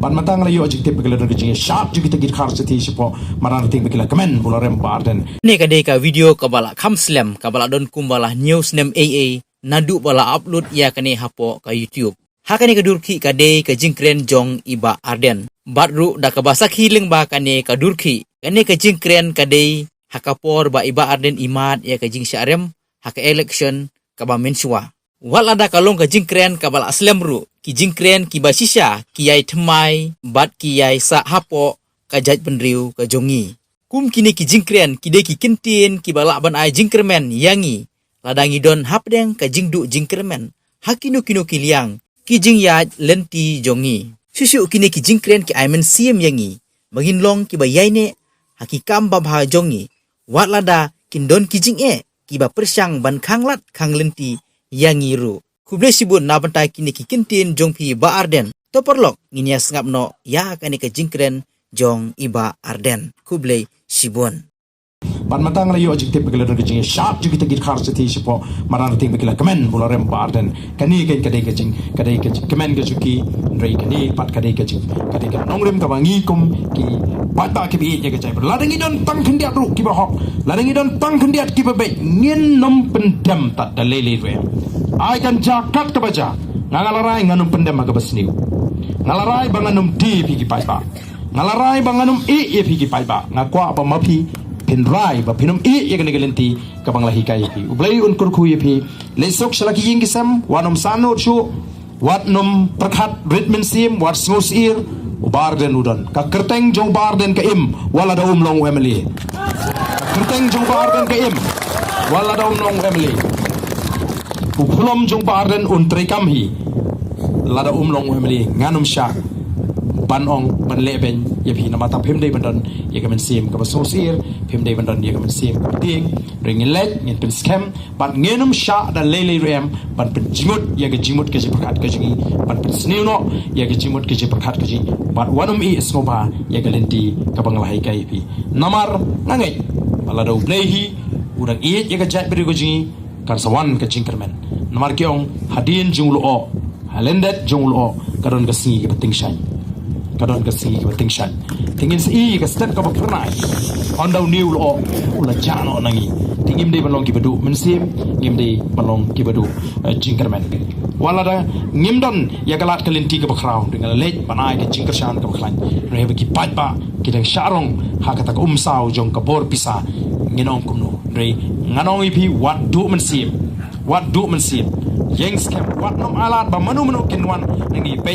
ban matang layo ajik tip begala dengan jing sharp juga kita khar seti sipo marang ting begala komen bularem barden ne ka de ka video ka bala kham slam ka bala don kumbala news nem aa nadu bala upload ya kane hapo ka YouTube hakane ka durki ka de ka jingkren jong iba arden badru da ka basak hiling ba kane ka durki kane ka jingkren ka de hakapor ba iba arden imat ya ka jing syarem haka election ka ba mensua wala da kalong ka jingkren ka bala aslam ru ki jingkren ki basisha ki yai thmai bat ki yai sa hapo ka jaj pendriu ka jongi kum kini ki jingkren ki de ki kintin ki bala ban ai jingkermen yangi ladangi don hapdeng ka jingdu jingkermen hakino kino kiliang ki jing yaj lenti jongi susu kini ki jingkren ki aimen siem yangi bagin long ki bayaine hakikam babha jongi wat lada kindon ki jing ki ba persyang ban khanglat khang lenti yangi ru kuble sibun na bantai kini ki kintin jongpi ba arden to perlok nginya sngap no ya kani ka jingkren jong iba arden kuble sibun ban matang layo ajik tip begala dengan jing sharp juga kita khar seti sipo marang ting begala komen bularem barden kani kan kadai ka komen ka juki rei kani pat kadai ka nongrem ka bangi kum ki pata ki bi ya ka cai ladangi don tang khendiat ru ki ba hok ladangi don tang khendiat ki ba be ngin nom pendam tat dalele re ai kan jakat ka baja ngalarai nganum pendam ka basniu ngalarai banganum di pi ki pai ba ngalarai banganum e pi ki pai ba ngakwa apa mapi pinrai ba pinum ya kan galenti kabang lahi kai pi ublai un kurku pi lesok shalaki ying kisam wanom sano chu wat nom prakhat ritmen sim wat smos ir ubarden udan ka kerteng jong barden ka im wala da long emily kerteng jong barden ka im wala da long emily ukhulom jong barden un trekam hi lada long emily nganum sha banong ban leben ya phi namata phimdei bandan ya kamen sim ka basosir phimdei bandan ya kamen sim ka ting ring let ngin pin scam ban ngenum sha da lele rem ban pin jimut ya ga jimut ke jipakat ka jingi ban pin snino ya ga jimut ke jipakat ka ji ban wanum i snoba ya ga lenti ka banglahai kai phi namar nangai bala do blehi urang i ya ga jat beri go jingi kan sawan ka jingkermen namar kyong hadin junglo o halendet junglo karon ka singi ka ting shai kadon ka si bating shan tingin si ka step ka bakranai on daw new lo ula jano nangi tingim de balong ki badu mensim ngim de balong ki badu jingkermen wala da ngim don ya galat kalenti ka bakrau dengan lej panai ka jingkershan ka baklan re ki patba ki dang sharong ha ka tak umsau jong ka bor pisa nginong kumno re nganong ipi wat du mensim yeng scam wat nom alat ba manu kinwan nangi pe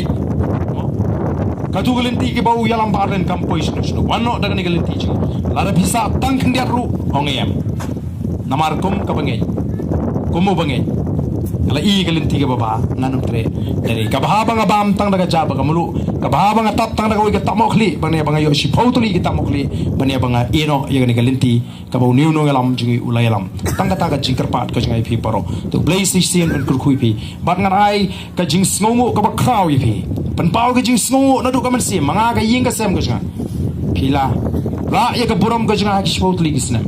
katu galenti ke bau yalam barden kampoi sunu wano daga ni galenti ji lara bisa tang khendiat ru ongem namar kum ka bangai kumu bangai ala i galenti ke baba nanum tre dari ka baha banga bam tang daga jaba ka mulu ka baha banga tap tang daga wi ka tamokli bangnya banga yo si pautuli ki tamokli bangnya banga ino ya ni galenti ka bau niu no ngalam ji ulayalam tang ka jingkerpat ka jingai pi paro to blaze sin un kurkui pi bat ngan ai ka jing sngongo ka ba kraw pi penpau ke jing sngo na du ka man sim manga ka ying ka sem ka jang pila ra ya ka buram ka jang export league snem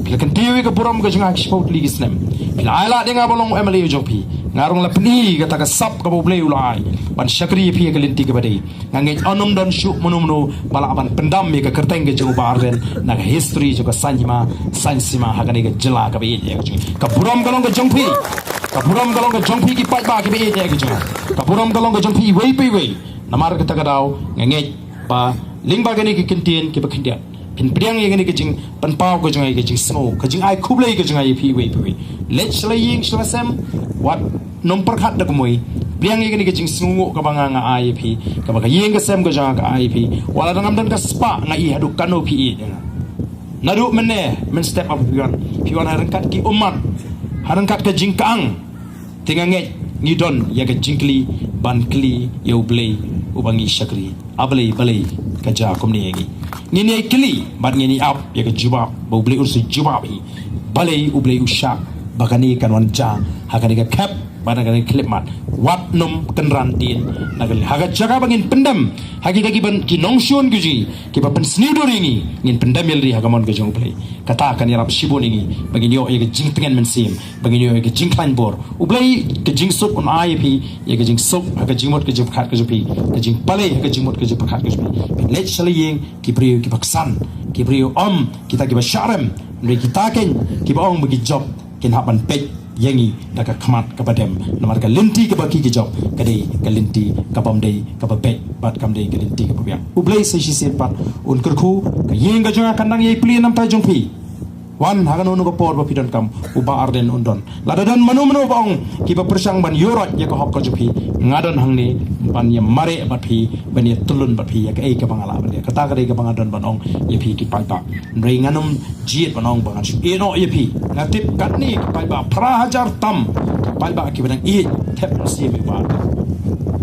pila kan tiwi ka buram ka jang export league snem pila ala de nga bolong emily jopi ngarong la pni ka ta ka sap ka bo blei ulai ban shakri pi ka linti ka badai ngangai anum don shu monumno bala ban pendam ka kerteng ke jang barden na ka history jo ka sanjima sansima ha ka ni ka jela ka be ya ka buram ka long ka jong pi kapuram galong ka jongpi ki pai ba ki be ya ki jong kapuram galong ka jongpi wei namar ka tagadau ngenge pa lingba gani ki kintin ki ba kindia pin priang ye gani ki jing pan pau ko jong ai ki jing smo ka jing ai khublei ki jong ai pi wei let slaying slasam wat nom prakhat da kumoi priang ye gani ki jing smo ka banga nga ai pi ka ba ka yeng ka sem ka jong ka ai pi wala dangam dan ka spa nga i hadu kano pi nadu menne men step up piwan harangkat ki umat harangkat ka jingkang tingange ngidon ya ka jingkli bankli ya ublei ubangi shakri ablei balei ka ja kumni yegi ngini kli bat ngini up ya ka jubab ba ublei ursu jubab hi balei ublei usha bakani kan wanja hakani ka kap Barang klip mat wat num kenran din nagal haga jaga bangin pendam hagi kagi ban ki nongshon guji ki ba pen snido ringi ngin pendam yelri haga mon gajong play kata kan yarap shibon ingi bangin yo ye jing tengen men sim bangin yo ye jing klan bor ublai ke jing sop on ip ye ke jing sop haga jing mot ke jing khat ke jupi ke jing pale haga jing mot ke jing khat ke jupi let shaling ki priyo ki baksan ki priyo kita ki ba sharem re kita ken ki ba ong bagi job kin haban pej yangi daga kamat kabadem namar ka linti ka baki ki job kadai ka linti ka bamdei ka babe bat kamdei ka linti ka babya ublai sai shi set pat un kurku ka yenga jonga kandang ye pli nam tai jongpi wan hagan unu ko por ba pidon kam uba arden undon ladadan manu baong ki ba persang ban yorot ya ka hok ka jupi ngadon hangni ban ya mare bat phi ban ya tulun bat phi ya ka ei ka bangala ban ya kata ka dei ka bangadon banong ye phi ki pai ba rei nganum jiet banong bangan su eno ye phi ngatip katni ki pai ba pra hajar tam pai ba ki banang i tep si me ba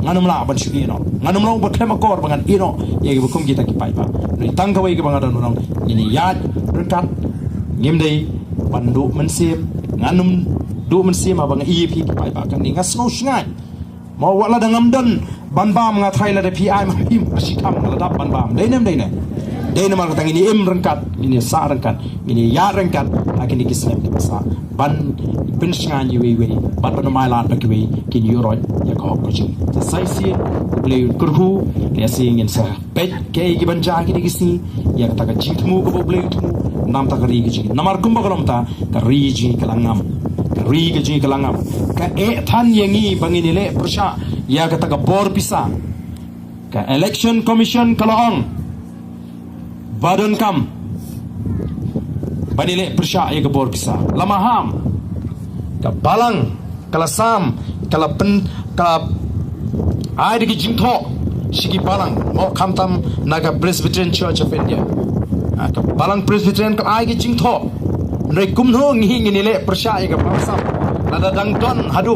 nganum la ban su eno nganum long ba klema kor bangan eno ye ki bukum kita ki pai ba rei tangka wei ka bangadon banong ini yat rekat ngimdei bandu mensip nganum du mensip abang EP ki pai ba kan ni ngasno sngai mau wala dangam don ban bam nga thai la de PI ma him asitam la dap ban bam deinem mar katang ini rengkat ini sa rengkat ini ya rengkat akini kisem ki sa ban bin sngai we ban ban mai la ki we kin yuroi ya ko ko ji sa sai si ble kurhu ya sing in sa pet ke ki ban ja ki dikisi ya ta ka chitmu ko ble tu nam ta kari gi namar kumba kolom ta kari ji kalangam ka than yengi bangini le persha ya kata ka bor pisa ka election commission kalong badon kam banile persha ya ka bor pisa lamaham ka balang kalasam kala pen ka ai gi jingtho sigi balang mo khamtam naga Presbyterian Church of India ka balang Presbyterian ka ai gi jingtho Nrai kumno ngi ngi nile persya ka pasam nada dang don hadu